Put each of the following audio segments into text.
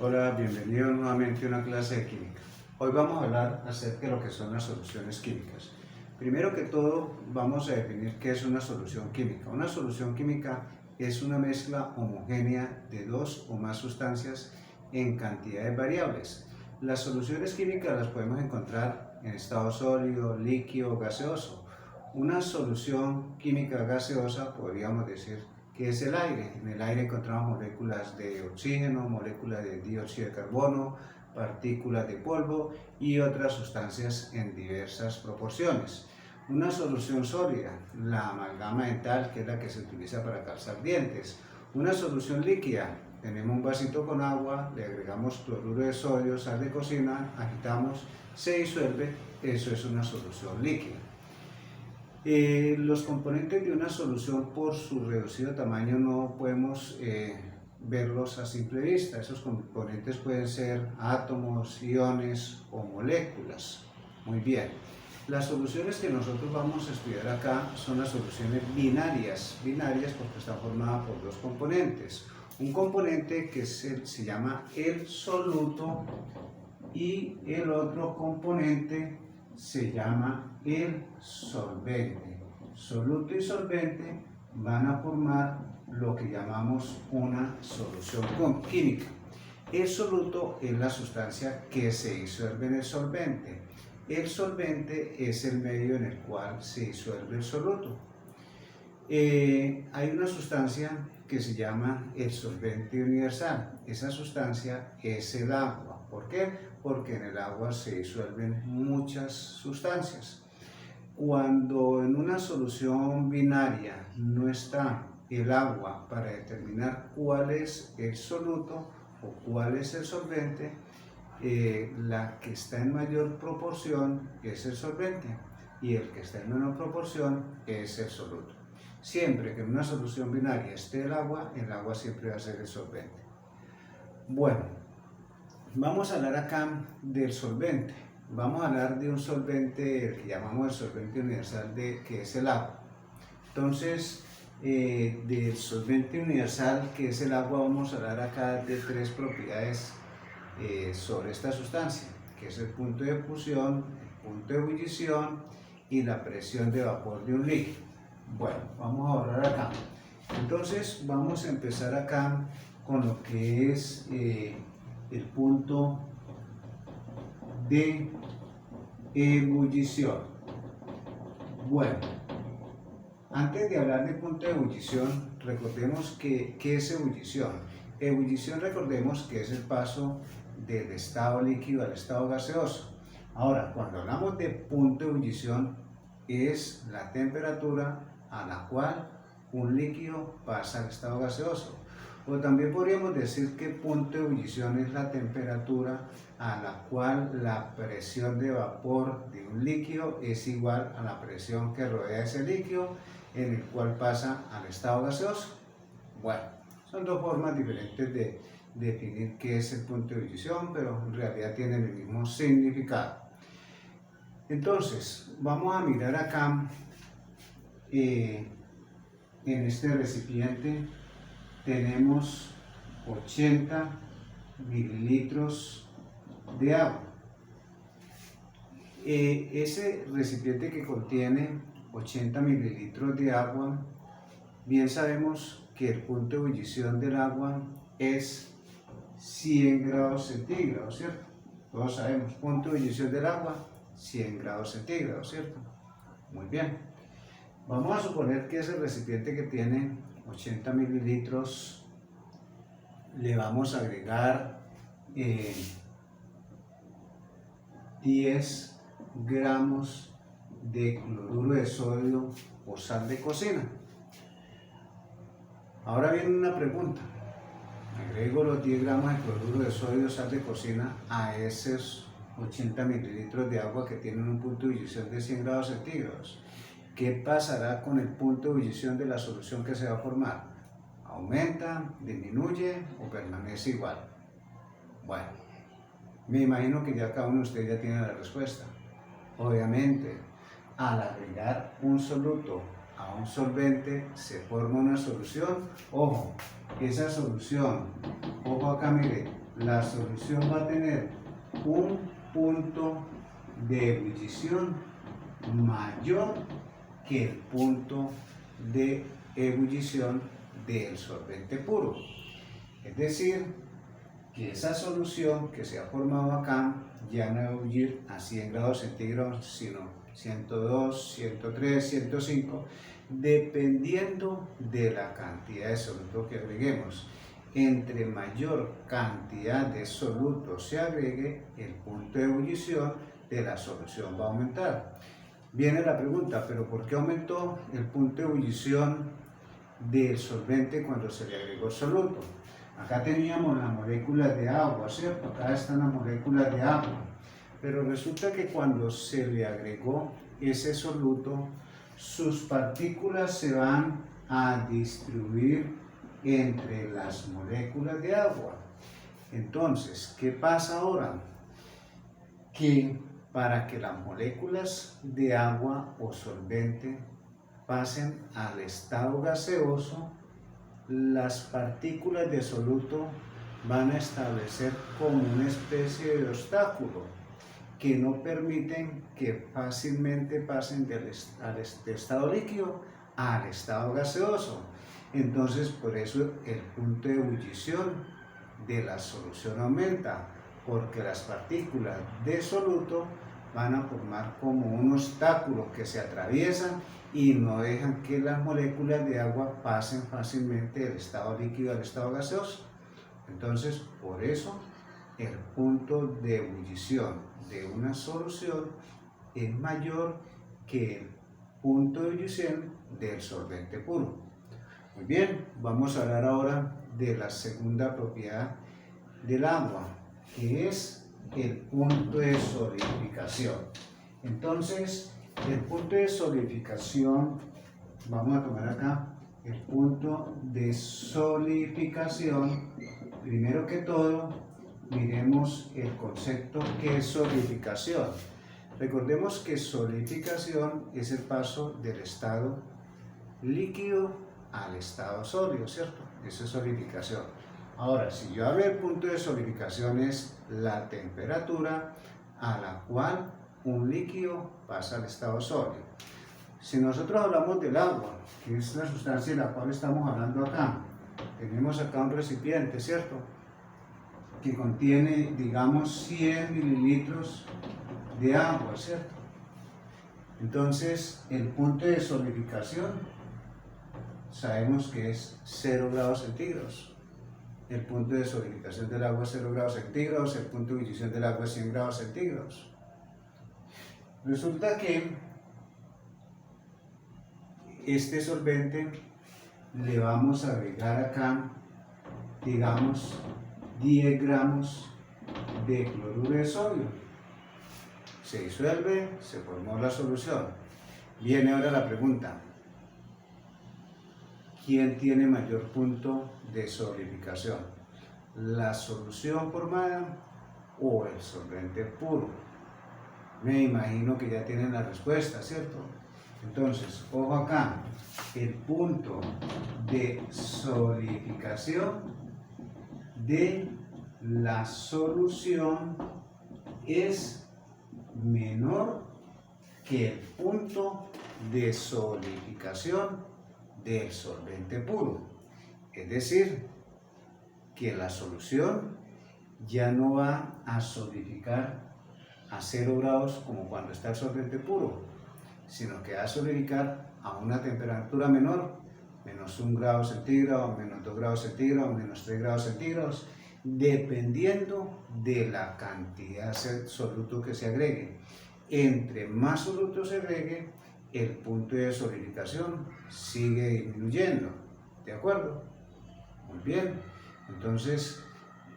Hola, bienvenido nuevamente a una clase de química. Hoy vamos a hablar acerca de lo que son las soluciones químicas. Primero que todo, vamos a definir qué es una solución química. Una solución química es una mezcla homogénea de dos o más sustancias en cantidades variables. Las soluciones químicas las podemos encontrar en estado sólido, líquido o gaseoso. Una solución química gaseosa podríamos decir que es el aire. En el aire encontramos moléculas de oxígeno, moléculas de dióxido de carbono, partículas de polvo y otras sustancias en diversas proporciones. Una solución sólida, la amalgama dental, que es la que se utiliza para calzar dientes. Una solución líquida, tenemos un vasito con agua, le agregamos cloruro de sodio, sal de cocina, agitamos, se disuelve, eso es una solución líquida. Los componentes de una solución por su reducido tamaño no podemos verlos a simple vista. Esos componentes pueden ser átomos, iones o moléculas. Muy bien. Las soluciones que nosotros vamos a estudiar acá son las soluciones binarias. Binarias porque están formadas por dos componentes. Un componente que se llama el soluto y el otro componente se llama el solvente. Soluto y solvente van a formar lo que llamamos una solución química. El soluto es la sustancia que se disuelve en el solvente. El solvente es el medio en el cual se disuelve el soluto. Hay una sustancia que se llama el solvente universal. Esa sustancia es el agua. ¿Por qué? Porque en el agua se disuelven muchas sustancias. Cuando en una solución binaria no está el agua para determinar cuál es el soluto o cuál es el solvente, la que está en mayor proporción es el solvente y el que está en menor proporción es el soluto. Siempre que en una solución binaria esté el agua siempre va a ser el solvente. Bueno, vamos a hablar acá del solvente. Vamos a hablar de un solvente, el que llamamos el solvente universal, que es el agua. Entonces, del solvente universal, que es el agua, vamos a hablar acá de tres propiedades sobre esta sustancia, que es el punto de fusión, el punto de ebullición y la presión de vapor de un líquido. Bueno, vamos a ahorrar acá. Entonces, vamos a empezar acá con lo que es el punto de ebullición. Bueno, antes de hablar del punto de ebullición, recordemos ¿qué es ebullición? Ebullición, recordemos que es el paso del estado líquido al estado gaseoso. Ahora, cuando hablamos de punto de ebullición, es la temperatura a la cual un líquido pasa al estado gaseoso. O también podríamos decir que punto de ebullición es la temperatura a la cual la presión de vapor de un líquido es igual a la presión que rodea ese líquido en el cual pasa al estado gaseoso. Bueno, son dos formas diferentes de definir qué es el punto de ebullición, pero en realidad tienen el mismo significado. Entonces, vamos a mirar acá en este recipiente tenemos 80 mililitros de agua. Ese recipiente que contiene 80 mililitros de agua, bien sabemos que el punto de ebullición del agua es 100 grados centígrados, ¿cierto? Todos sabemos, punto de ebullición del agua, 100 grados centígrados, ¿cierto? Muy bien. Vamos a suponer que ese recipiente que tiene 80 mililitros, le vamos a agregar 10 gramos de cloruro de sodio o sal de cocina. Ahora viene una pregunta. Agrego los 10 gramos de cloruro de sodio o sal de cocina a esos 80 mililitros de agua que tienen un punto de ebullición de 100 grados centígrados. ¿Qué pasará con el punto de ebullición de la solución que se va a formar? ¿Aumenta, disminuye o permanece igual? Bueno, me imagino que ya cada uno de ustedes ya tiene la respuesta. Obviamente, al agregar un soluto a un solvente se forma una solución. Ojo, esa solución, ojo acá, mire, la solución va a tener un punto de ebullición mayor que el punto de ebullición del solvente puro. Es decir, que esa solución que se ha formado acá ya no va a ebullir a 100 grados centígrados, sino 102, 103, 105, dependiendo de la cantidad de soluto que agreguemos. Entre mayor cantidad de soluto se agregue, el punto de ebullición de la solución va a aumentar. Viene la pregunta, ¿pero por qué aumentó el punto de ebullición del solvente cuando se le agregó soluto? Acá teníamos las moléculas de agua, ¿cierto? Acá están las moléculas de agua. Pero resulta que cuando se le agregó ese soluto, sus partículas se van a distribuir entre las moléculas de agua. Entonces, ¿qué pasa ahora? Que para que las moléculas de agua o solvente pasen al estado gaseoso, las partículas de soluto van a establecer como una especie de obstáculo que no permiten que fácilmente pasen del estado líquido al estado gaseoso. Entonces, por eso el punto de ebullición de la solución aumenta, porque las partículas de soluto van a formar como un obstáculo que se atraviesan y no dejan que las moléculas de agua pasen fácilmente del estado líquido al estado gaseoso. Entonces, por eso el punto de ebullición de una solución es mayor que el punto de ebullición del solvente puro. Muy bien, vamos a hablar ahora de la segunda propiedad del agua, que es el punto de solidificación. Entonces, el punto de solidificación, vamos a tomar acá el punto de solidificación. Primero que todo, miremos el concepto que es solidificación. Recordemos que solidificación es el paso del estado líquido al estado sólido, ¿cierto? Eso es solidificación. Ahora, si yo hablo del punto de solidificación, es la temperatura a la cual un líquido pasa al estado sólido. Si nosotros hablamos del agua, que es la sustancia de la cual estamos hablando acá, tenemos acá un recipiente, ¿cierto?, que contiene, digamos, 100 mililitros de agua, ¿cierto? Entonces, el punto de solidificación sabemos que es 0 grados centígrados. El punto de solidificación del agua es 0 grados centígrados, el punto de ebullición del agua es 100 grados centígrados. Resulta que este solvente le vamos a agregar acá, digamos, 10 gramos de cloruro de sodio. Se disuelve, se formó la solución. Viene ahora la pregunta: ¿quién tiene mayor punto de solidificación? ¿La solución formada o el solvente puro? Me imagino que ya tienen la respuesta, ¿cierto? Entonces, ojo acá, el punto de solidificación de la solución es menor que el punto de solidificación del solvente puro. Es decir, que la solución ya no va a solidificar a 0 grados como cuando está el solvente puro, sino que va a solidificar a una temperatura menor, menos 1 grado centígrado, menos 2 grados centígrados, menos 3 grados centígrados, dependiendo de la cantidad de soluto que se agregue. Entre más soluto se agregue, el punto de solidificación sigue disminuyendo, ¿de acuerdo? Muy bien, entonces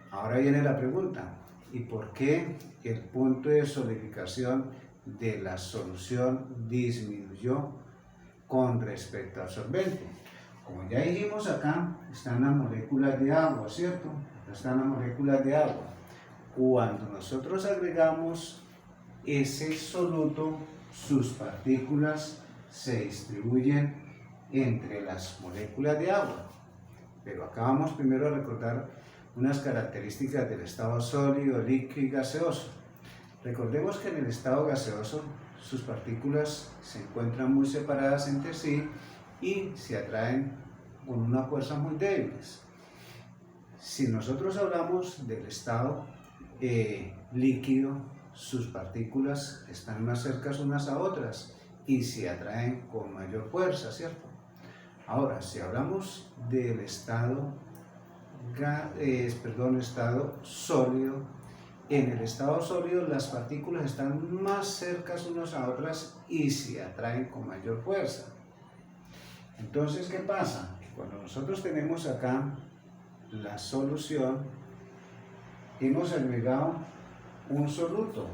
ahora viene la pregunta: ¿y por qué el punto de solidificación de la solución disminuyó con respecto al solvente? Como ya dijimos, acá están las moléculas de agua, ¿cierto? Acá están las moléculas de agua. Cuando nosotros agregamos ese soluto, sus partículas se distribuyen entre las moléculas de agua. Pero acá vamos primero a recordar unas características del estado sólido, líquido y gaseoso. Recordemos que en el estado gaseoso sus partículas se encuentran muy separadas entre sí y se atraen con unas fuerzas muy débiles. Si nosotros hablamos del estado líquido, sus partículas están más cercanas unas a otras y se atraen con mayor fuerza, ¿cierto? Ahora, si hablamos del estado sólido, en el estado sólido las partículas están más cercanas unas a otras y se atraen con mayor fuerza. Entonces, ¿qué pasa? Que cuando nosotros tenemos acá la solución, hemos agregado un soluto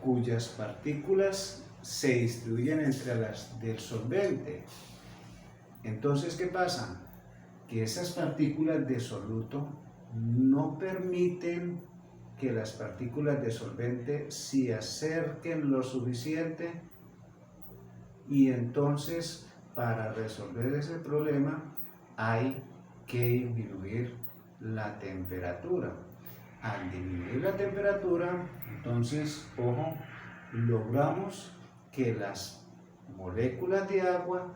cuyas partículas se distribuyen entre las del solvente. Entonces, ¿qué pasa? Que esas partículas de soluto no permiten que las partículas de solvente se acerquen lo suficiente, y entonces para resolver ese problema hay que disminuir la temperatura. Al disminuir la temperatura, entonces, ojo, logramos que las moléculas de agua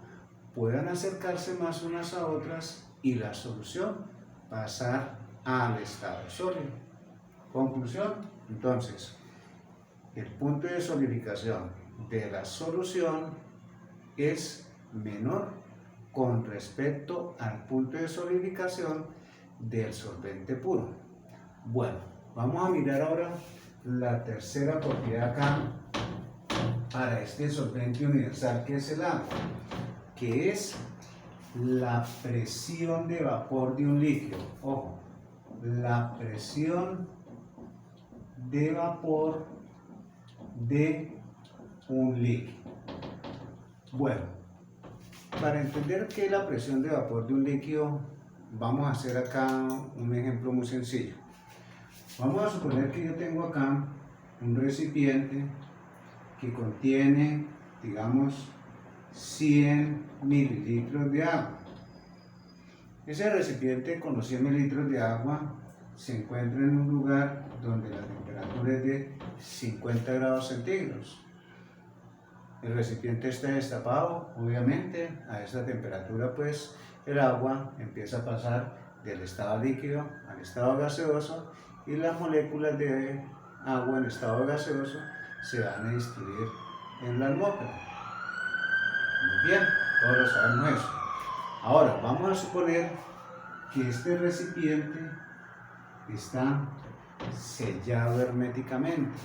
puedan acercarse más unas a otras y la solución pasar al estado sólido. Conclusión, entonces, el punto de solidificación de la solución es menor con respecto al punto de solidificación del solvente puro. Bueno, vamos a mirar ahora la tercera propiedad acá para este solvente universal, que es el agua, que es la presión de vapor de un líquido. Ojo, la presión de vapor de un líquido. Bueno, para entender qué es la presión de vapor de un líquido, vamos a hacer acá un ejemplo muy sencillo. Vamos a suponer que yo tengo acá un recipiente que contiene, digamos, 100 mililitros de agua. Ese recipiente con los 100 mililitros de agua se encuentra en un lugar donde la temperatura es de 50 grados centígrados. El recipiente está destapado, obviamente, a esta temperatura pues el agua empieza a pasar del estado líquido al estado gaseoso y las moléculas de agua en estado gaseoso se van a distribuir en la atmósfera. Muy bien, todos lo sabemos eso. Ahora, vamos a suponer que este recipiente está sellado herméticamente.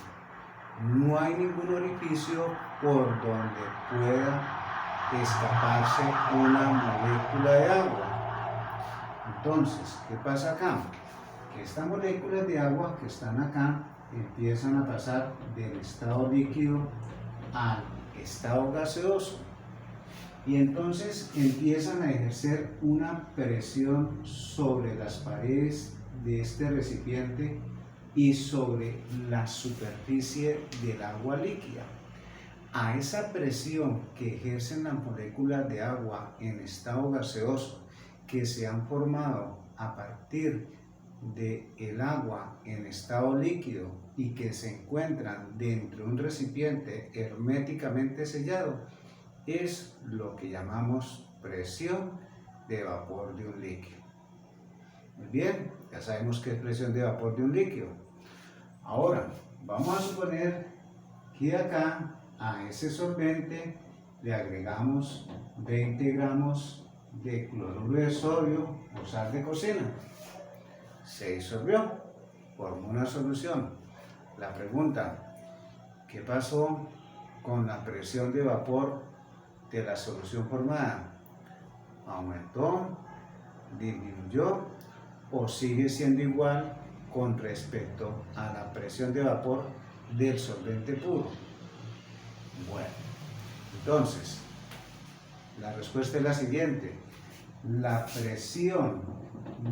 No hay ningún orificio por donde pueda escaparse una molécula de agua. Entonces, ¿qué pasa acá? Que estas moléculas de agua que están acá empiezan a pasar del estado líquido al estado gaseoso y entonces empiezan a ejercer una presión sobre las paredes de este recipiente y sobre la superficie del agua líquida. A esa presión que ejercen las moléculas de agua en estado gaseoso que se han formado a partir del agua en estado líquido y que se encuentran dentro de un recipiente herméticamente sellado, es lo que llamamos presión de vapor de un líquido. Muy bien, ya sabemos qué es presión de vapor de un líquido. Ahora, vamos a suponer que acá a ese solvente le agregamos 20 gramos de cloruro de sodio o sal de cocina. Se disolvió, formó una solución. La pregunta, ¿qué pasó con la presión de vapor de la solución formada? ¿Aumentó, disminuyó o sigue siendo igual con respecto a la presión de vapor del solvente puro? Bueno, entonces, la respuesta es la siguiente. La presión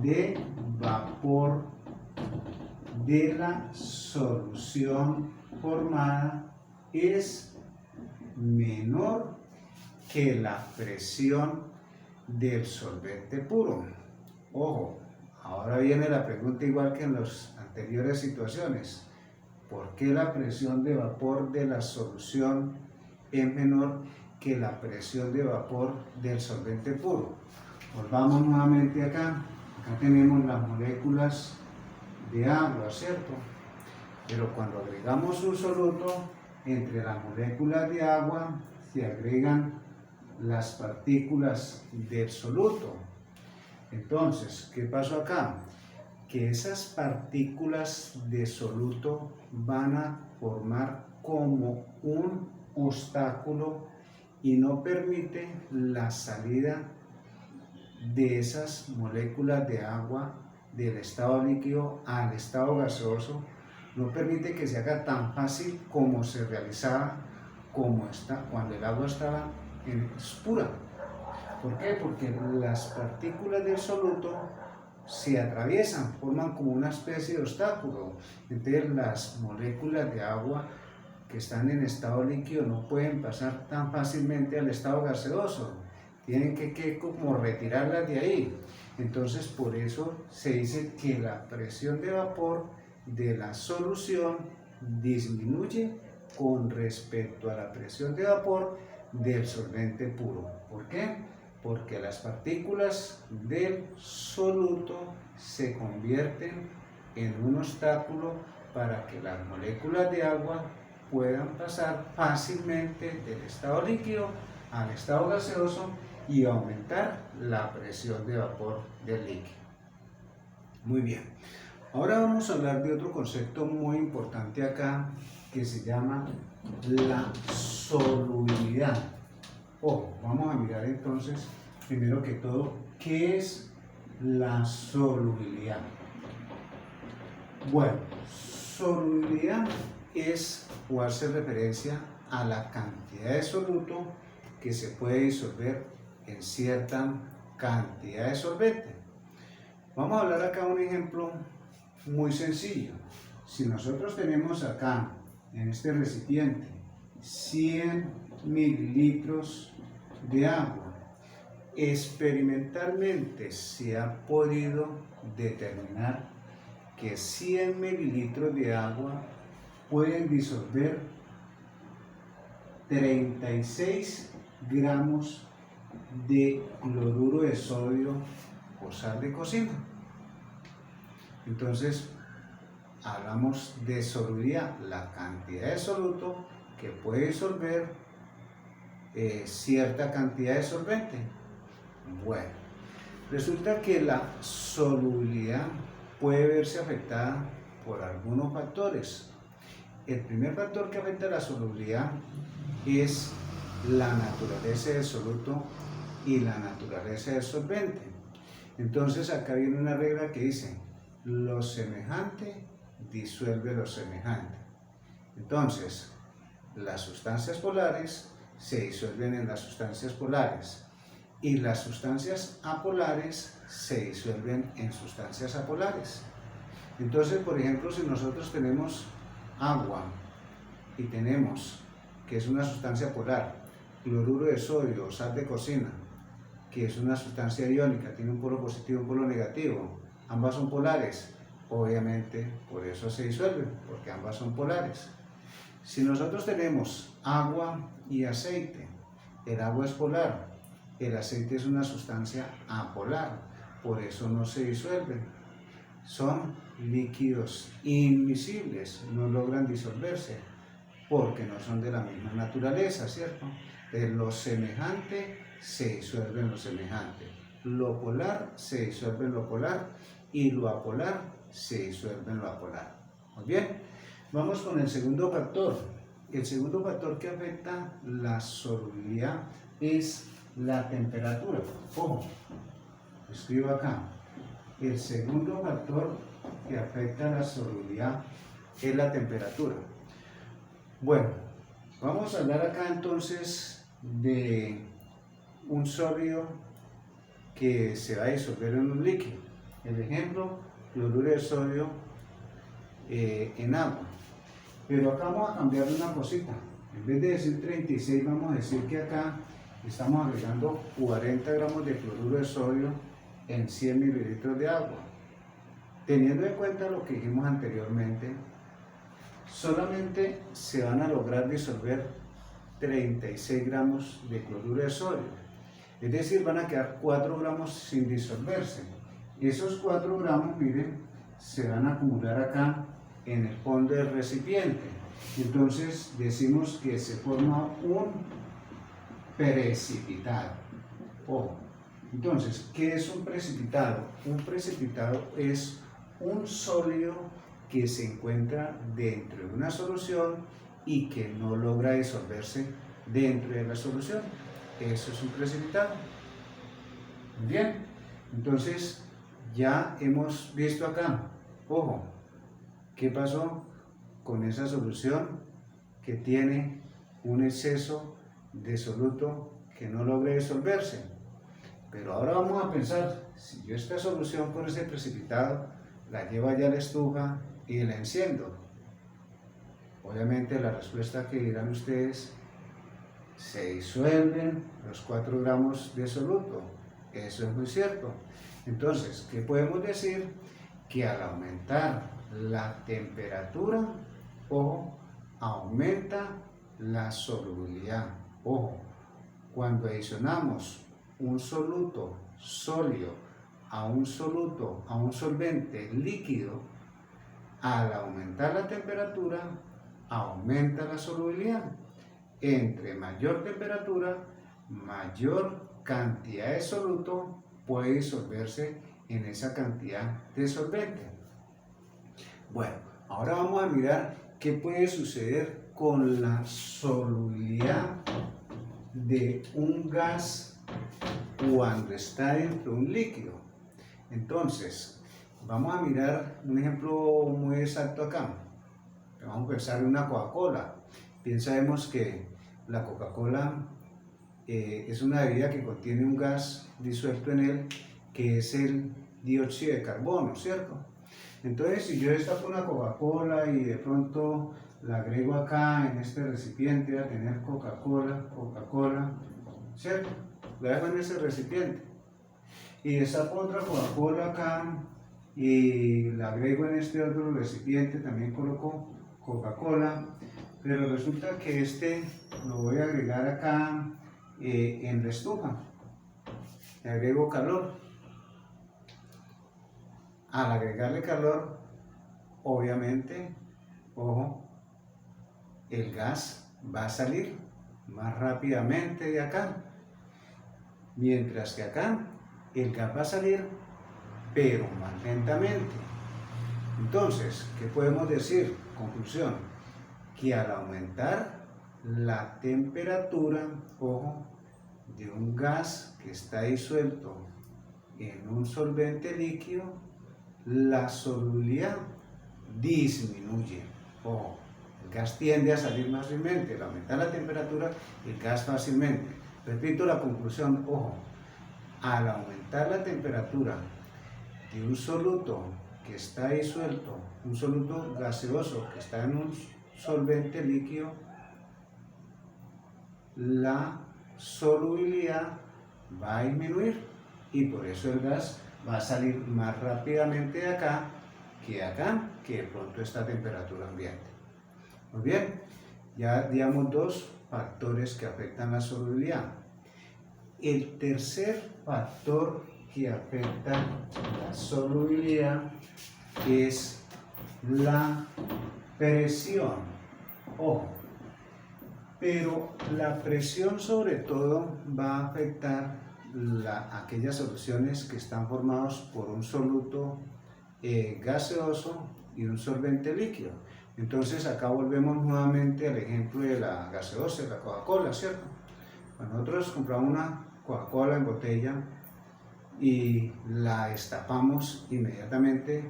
de vapor de la solución formada es menor que la presión del solvente puro. Ojo, Ahora viene la pregunta igual que en las anteriores situaciones. ¿Por qué la presión de vapor de la solución es menor que la presión de vapor del solvente puro? Volvamos nuevamente acá. Acá tenemos las moléculas de agua, ¿cierto? Pero cuando agregamos un soluto, entre las moléculas de agua se agregan las partículas del soluto. Entonces, ¿qué pasó acá? Que esas partículas de soluto van a formar como un obstáculo y no permite la salida de esas moléculas de agua del estado líquido al estado gaseoso, no permite que se haga tan fácil como se realizaba cuando el agua estaba pura. ¿Por qué? Porque las partículas del soluto se atraviesan, forman como una especie de obstáculo. Entonces las moléculas de agua que están en estado líquido no pueden pasar tan fácilmente al estado gaseoso. Tienen que como retirarlas de ahí. Entonces por eso se dice que la presión de vapor de la solución disminuye con respecto a la presión de vapor del solvente puro. ¿Por qué? Porque las partículas del soluto se convierten en un obstáculo para que las moléculas de agua puedan pasar fácilmente del estado líquido al estado gaseoso y aumentar la presión de vapor del líquido. Muy bien. Ahora vamos a hablar de otro concepto muy importante acá que se llama la solubilidad. Vamos a mirar entonces, primero que todo, ¿qué es la solubilidad? Bueno, solubilidad es o hace referencia a la cantidad de soluto que se puede disolver en cierta cantidad de solvente. Vamos a hablar acá un ejemplo muy sencillo. Si nosotros tenemos acá en este recipiente 100 mililitros de agua, experimentalmente se ha podido determinar que 100 mililitros de agua pueden disolver 36 gramos de cloruro de sodio o sal de cocina. Entonces, hablamos de solubilidad, la cantidad de soluto que puede disolver cierta cantidad de solvente. Bueno, resulta que la solubilidad puede verse afectada por algunos factores. El primer factor que afecta a la solubilidad es la naturaleza del soluto y la naturaleza del solvente. Entonces acá viene una regla que dice: lo semejante disuelve lo semejante. Entonces, las sustancias polares se disuelven en las sustancias polares y las sustancias apolares se disuelven en sustancias apolares. Entonces, por ejemplo, si nosotros tenemos agua y tenemos, que es una sustancia polar, cloruro de sodio o sal de cocina, que es una sustancia iónica, tiene un polo positivo y un polo negativo, ambas son polares, obviamente por eso se disuelven, porque ambas son polares. Si nosotros tenemos agua y aceite, el agua es polar, el aceite es una sustancia apolar, por eso no se disuelven. Son líquidos inmiscibles, no logran disolverse, porque no son de la misma naturaleza, ¿cierto? De lo semejante se disuelve en lo semejante, lo polar se disuelve en lo polar y lo apolar se disuelve en lo apolar. Muy bien, vamos con el segundo factor. El segundo factor que afecta la solubilidad es la temperatura. Ojo, escribo acá. El segundo factor que afecta la solubilidad es la temperatura. Bueno, vamos a hablar acá entonces de un sólido que se va a disolver en un líquido. El ejemplo, cloruro de sodio en agua. Pero acá vamos a cambiar una cosita. En vez de decir 36, vamos a decir que acá estamos agregando 40 gramos de cloruro de sodio en 100 mililitros de agua. Teniendo en cuenta lo que dijimos anteriormente, solamente se van a lograr disolver 36 gramos de cloruro de sodio. Es decir, van a quedar 4 gramos sin disolverse. Esos 4 gramos, miren, se van a acumular acá en el fondo del recipiente. Entonces decimos que se forma un precipitado. Ojo. Entonces, ¿qué es un precipitado? Un precipitado es un sólido que se encuentra dentro de una solución y que no logra disolverse dentro de la solución. Eso es un precipitado. Bien, entonces ya hemos visto acá, ojo, ¿qué pasó con esa solución que tiene un exceso de soluto que no logra disolverse? Pero ahora vamos a pensar, si yo esta solución con ese precipitado la llevo allá a la estufa y la enciendo, obviamente la respuesta que dirán ustedes, se disuelven los 4 gramos de soluto. Eso es muy cierto. Entonces, ¿qué podemos decir? Que al aumentar la temperatura, ojo, aumenta la solubilidad. Ojo, cuando adicionamos un soluto sólido a un solvente líquido, al aumentar la temperatura, aumenta la solubilidad. Entre mayor temperatura, mayor cantidad de soluto puede disolverse en esa cantidad de solvente. Bueno, ahora vamos a mirar qué puede suceder con la solubilidad de un gas cuando está dentro de un líquido. Entonces, vamos a mirar un ejemplo muy exacto acá. Vamos a pensar en una Coca-Cola. Bien sabemos que la Coca-Cola es una bebida que contiene un gas disuelto en él, que es el dióxido de carbono, ¿cierto? Entonces, si yo destapo una Coca-Cola y de pronto la agrego acá en este recipiente, voy a tener Coca-Cola, ¿cierto? La dejo en ese recipiente. Y destapo otra Coca-Cola acá y la agrego en este otro recipiente, también coloco Coca-Cola, pero resulta que este lo voy a agregar acá en la estufa. Le agrego calor. Al agregarle calor, obviamente, ojo, el gas va a salir más rápidamente de acá, mientras que acá el gas va a salir, pero más lentamente. Entonces, ¿qué podemos decir? Conclusión, que al aumentar la temperatura, ojo, de un gas que está disuelto en un solvente líquido, la solubilidad disminuye. Ojo, el gas tiende a salir más fácilmente. Al aumentar la temperatura, el gas fácilmente. Repito la conclusión, ojo, al aumentar la temperatura de un soluto que está disuelto, un soluto gaseoso que está en un solvente líquido, la solubilidad va a disminuir y por eso el gas va a salir más rápidamente de acá, que de pronto está a temperatura ambiente. Muy bien, ya digamos 2 factores que afectan la solubilidad. El tercer factor que afecta la solubilidad es la presión. Ojo, pero la presión sobre todo va a afectar aquellas soluciones que están formadas por un soluto gaseoso y un solvente líquido. Entonces acá volvemos nuevamente al ejemplo de la gaseosa, de la Coca-Cola, ¿cierto? Cuando nosotros compramos una Coca-Cola en botella y la destapamos, inmediatamente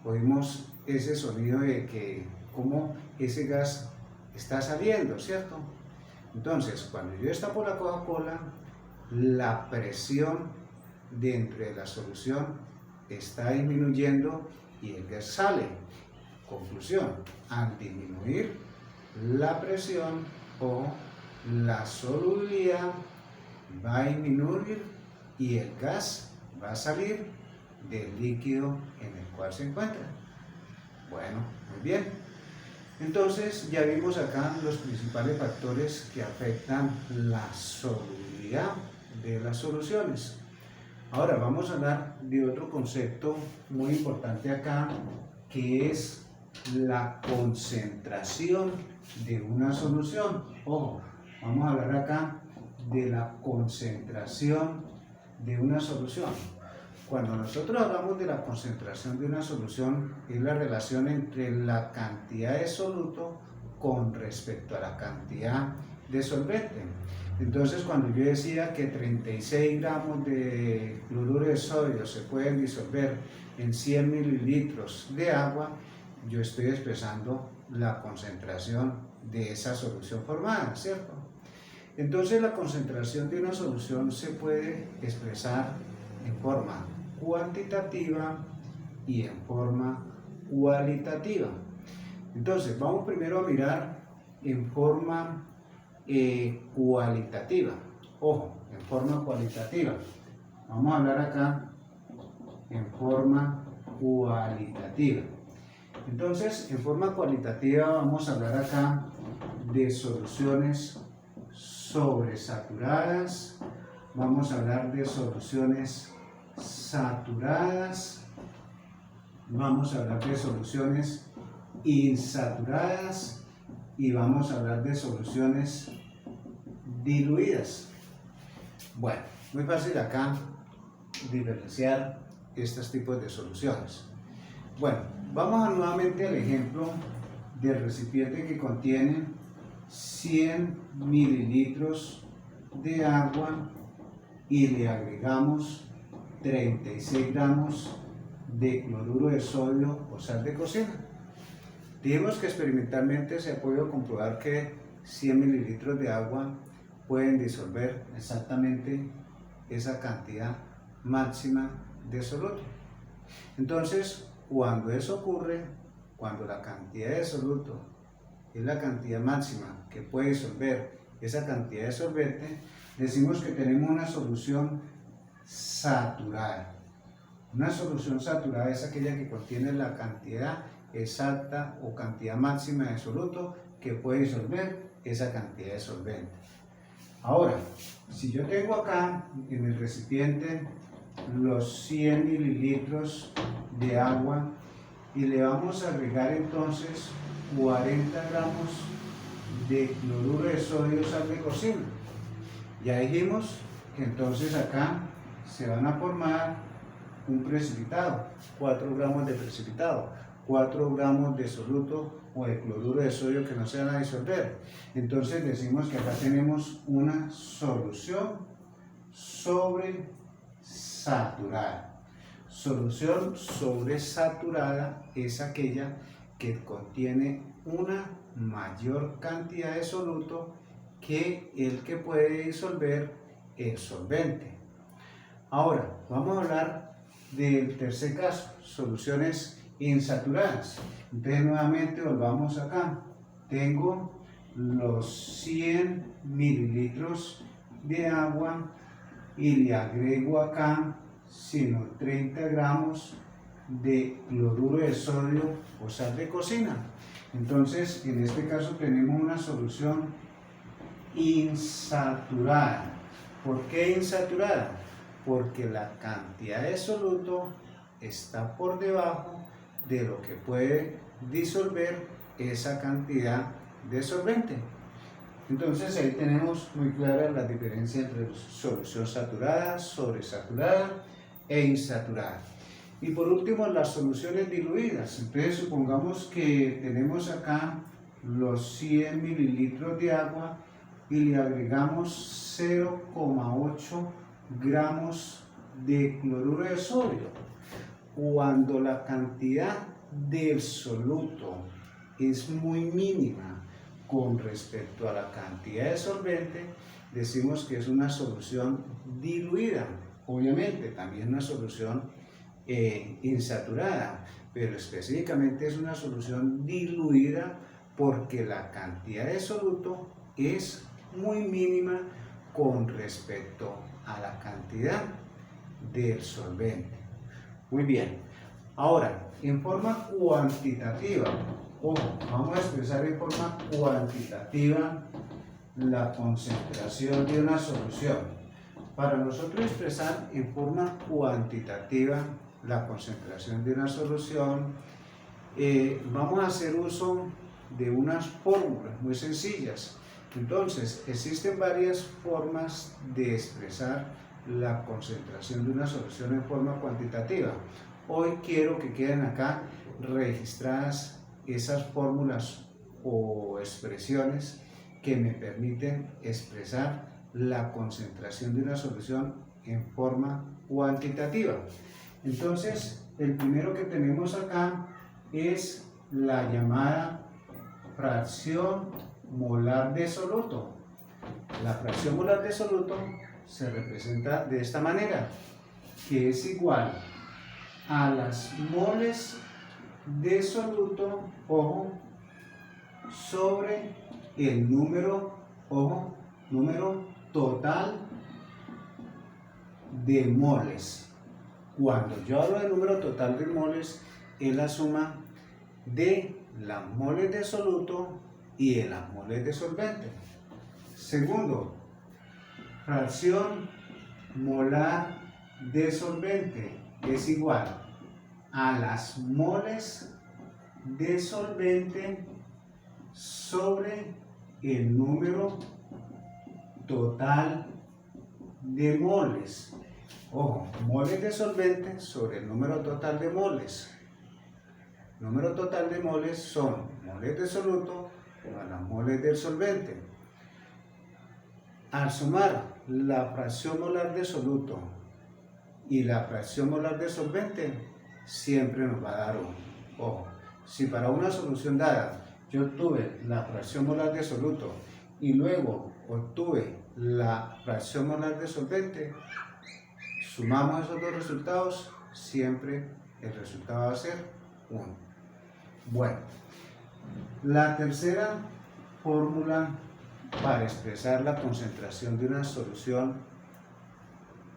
oímos ese sonido de que cómo ese gas está saliendo, ¿cierto? Entonces, cuando yo destapo la Coca-Cola, la presión dentro de la solución está disminuyendo y el gas sale. Conclusión, al disminuir la presión o la solubilidad va a disminuir y el gas va a salir del líquido en el cual se encuentra. Bueno, muy bien. Entonces ya vimos acá los principales factores que afectan la solubilidad de las soluciones. Ahora vamos a hablar de otro concepto muy importante acá, que es la concentración de una solución. Ojo, vamos a hablar acá de la concentración de una solución. Cuando nosotros hablamos de la concentración de una solución, es la relación entre la cantidad de soluto con respecto a la cantidad de solvente. Entonces, cuando yo decía que 36 gramos de cloruro de sodio se pueden disolver en 100 mililitros de agua, yo estoy expresando la concentración de esa solución formada, ¿cierto? Entonces, la concentración de una solución se puede expresar en forma cuantitativa y en forma cualitativa. Entonces, vamos primero a mirar en forma cualitativa. Ojo, en forma cualitativa. Vamos a hablar acá en forma cualitativa. Entonces, en forma cualitativa vamos a hablar acá de soluciones sobresaturadas, vamos a hablar de soluciones saturadas, vamos a hablar de soluciones insaturadas y vamos a hablar de soluciones diluidas. Bueno, muy fácil acá diferenciar estos tipos de soluciones. Bueno, vamos nuevamente al ejemplo del recipiente que contiene 100 mililitros de agua y le agregamos 36 gramos de cloruro de sodio o sal de cocina. Dijimos que experimentalmente se ha podido comprobar que 100 mililitros de agua pueden disolver exactamente esa cantidad máxima de soluto. Entonces, cuando eso ocurre, cuando la cantidad de soluto es la cantidad máxima que puede disolver esa cantidad de solvente, decimos que tenemos una solución saturada. Una solución saturada es aquella que contiene la cantidad exacta o cantidad máxima de soluto que puede disolver esa cantidad de solvente. Ahora, si yo tengo acá en el recipiente los 100 mililitros de agua y le vamos a agregar entonces 40 gramos de cloruro de sodio sal de cocina, ya dijimos que entonces acá se van a formar un precipitado, 4 gramos de precipitado, 4 gramos de soluto o de cloruro de sodio que no se van a disolver. Entonces decimos que acá tenemos una solución sobresaturada. Solución sobresaturada es aquella que contiene una mayor cantidad de soluto que el que puede disolver el solvente. Ahora, vamos a hablar del tercer caso, soluciones insaturadas. Entonces nuevamente volvamos acá. Tengo los 100 mililitros de agua y le agrego acá 30 gramos de cloruro de sodio o sal de cocina. Entonces, en este caso tenemos una solución insaturada. ¿Por qué insaturada? Porque la cantidad de soluto está por debajo de lo que puede disolver esa cantidad de solvente. Entonces ahí tenemos muy clara la diferencia entre solución saturada, sobresaturada e insaturada. Y por último, las soluciones diluidas. Entonces supongamos que tenemos acá los 100 mililitros de agua y le agregamos 0,8 gramos de cloruro de sodio. Cuando la cantidad del soluto es muy mínima con respecto a la cantidad de solvente, decimos que es una solución diluida. Obviamente también una solución insaturada, pero específicamente es una solución diluida porque la cantidad de soluto es muy mínima con respecto a la cantidad del solvente. Muy bien. Ahora, en forma cuantitativa, ojo, vamos a expresar en forma cuantitativa la concentración de una solución. Para nosotros expresar en forma cuantitativa la concentración de una solución, vamos a hacer uso de unas fórmulas muy sencillas. Entonces, existen varias formas de expresar la concentración de una solución en forma cuantitativa. Hoy quiero que queden acá registradas esas fórmulas o expresiones que me permiten expresar la concentración de una solución en forma cuantitativa. Entonces, el primero que tenemos acá es la llamada fracción molar de soluto. La fracción molar de soluto se representa de esta manera, que es igual a las moles de soluto, ojo, sobre el número, ojo, número total de moles. Cuando yo hablo de número total de moles, es la suma de las moles de soluto y de las moles de solvente. Segundo, fracción molar de solvente es igual a las moles de solvente sobre el número total de moles. Ojo, moles de solvente sobre el número total de moles. Número total de moles son moles de soluto a las moles del solvente. Al sumar la fracción molar de soluto y la fracción molar de solvente, siempre nos va a dar 1. Ojo, si para una solución dada yo obtuve la fracción molar de soluto y luego obtuve la fracción molar de solvente, sumamos esos dos resultados, siempre el resultado va a ser 1. Bueno, la tercera fórmula para expresar la concentración de una solución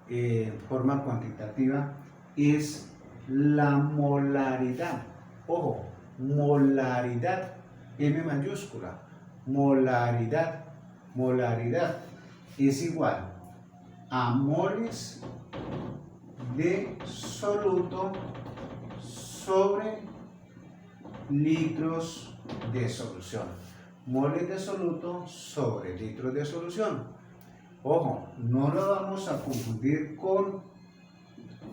en forma cuantitativa es la molaridad. Ojo, molaridad, M mayúscula, molaridad. Molaridad es igual a moles de soluto sobre litros de solución. Moles de soluto sobre litros de solución. Ojo, no lo vamos a confundir con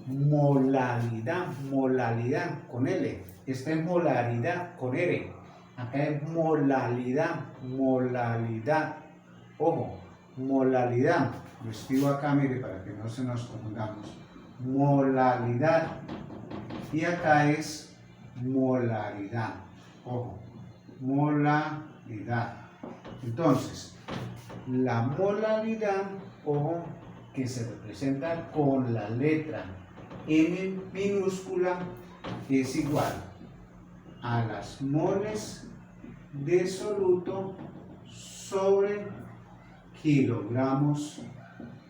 molaridad, molaridad con L. Esta es molaridad con R. Acá es molalidad, molalidad. Ojo, molalidad. Lo escribo acá, mire, para que no se nos confundamos. Molalidad. Y acá es molaridad. Ojo, molaridad. Entonces, la molaridad, ojo, que se representa con la letra M minúscula, es igual a las moles de soluto sobre kilogramos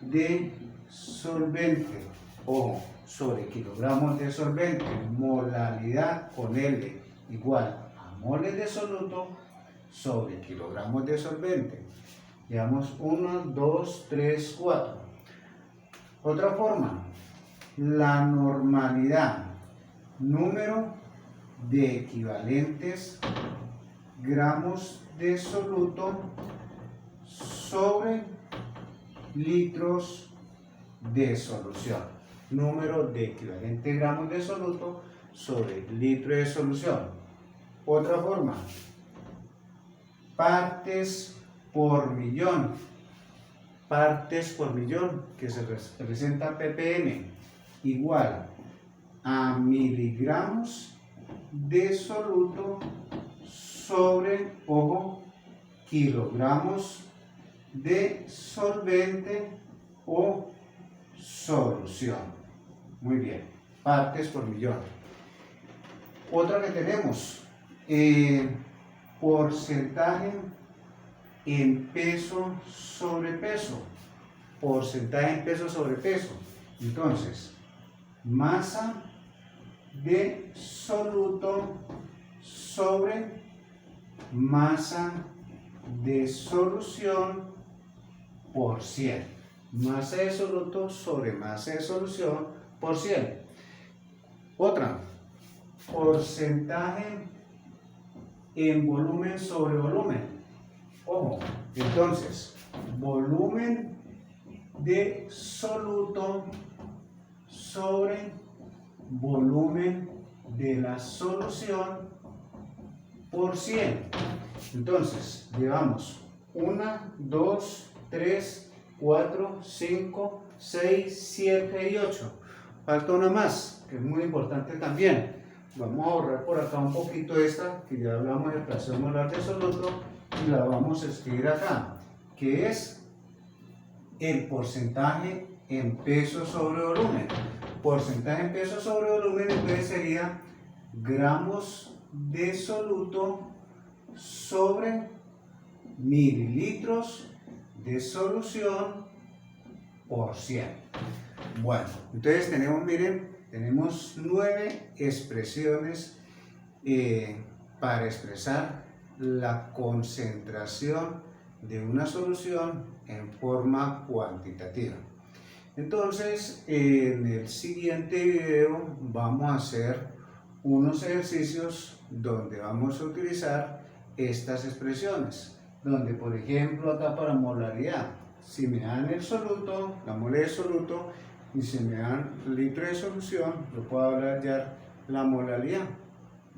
de solvente. Ojo, sobre kilogramos de solvente, molaridad con L igual a moles de soluto sobre kilogramos de solvente. Llevamos 1, 2, 3, 4. Otra forma, la normalidad, número de equivalentes gramos de soluto sobre litros de solución. Número de equivalentes gramos de soluto sobre litro de solución. Otra forma, partes por millón. Partes por millón, que se representa ppm, igual a miligramos de soluto sobre, ojo, kilogramos de solvente o solución. Muy bien, partes por millón. Otra que tenemos, porcentaje en peso sobre peso. Porcentaje en peso sobre peso. Entonces, masa de soluto sobre masa de solución por 100. Masa de soluto sobre masa de solución por 100. Otra, porcentaje en volumen sobre volumen. Ojo, entonces, volumen de soluto sobre volumen de la solución por 100. Entonces, llevamos 1, 2, 3, 4, 5, 6, 7 y 8. Falta una más, que es muy importante también. Vamos a ahorrar por acá un poquito esta, que ya hablamos de fracción molar de soluto, y la vamos a escribir acá, que es el porcentaje en peso sobre volumen. Porcentaje en peso sobre volumen, entonces sería gramos de soluto sobre mililitros de solución por 100. Bueno, entonces tenemos, miren, tenemos 9 expresiones para expresar la concentración de una solución en forma cuantitativa. Entonces, en el siguiente video vamos a hacer unos ejercicios donde vamos a utilizar estas expresiones, donde por ejemplo acá para molaridad, si me dan el soluto, la mole de soluto, y si me dan litro de solución, yo puedo hablar ya la molaridad.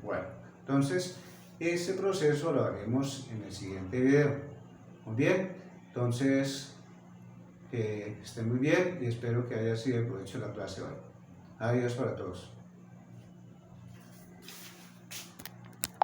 Bueno, entonces ese proceso lo haremos en el siguiente video. Muy bien, entonces estén muy bien y espero que haya sido de provecho la clase hoy. Adiós para todos.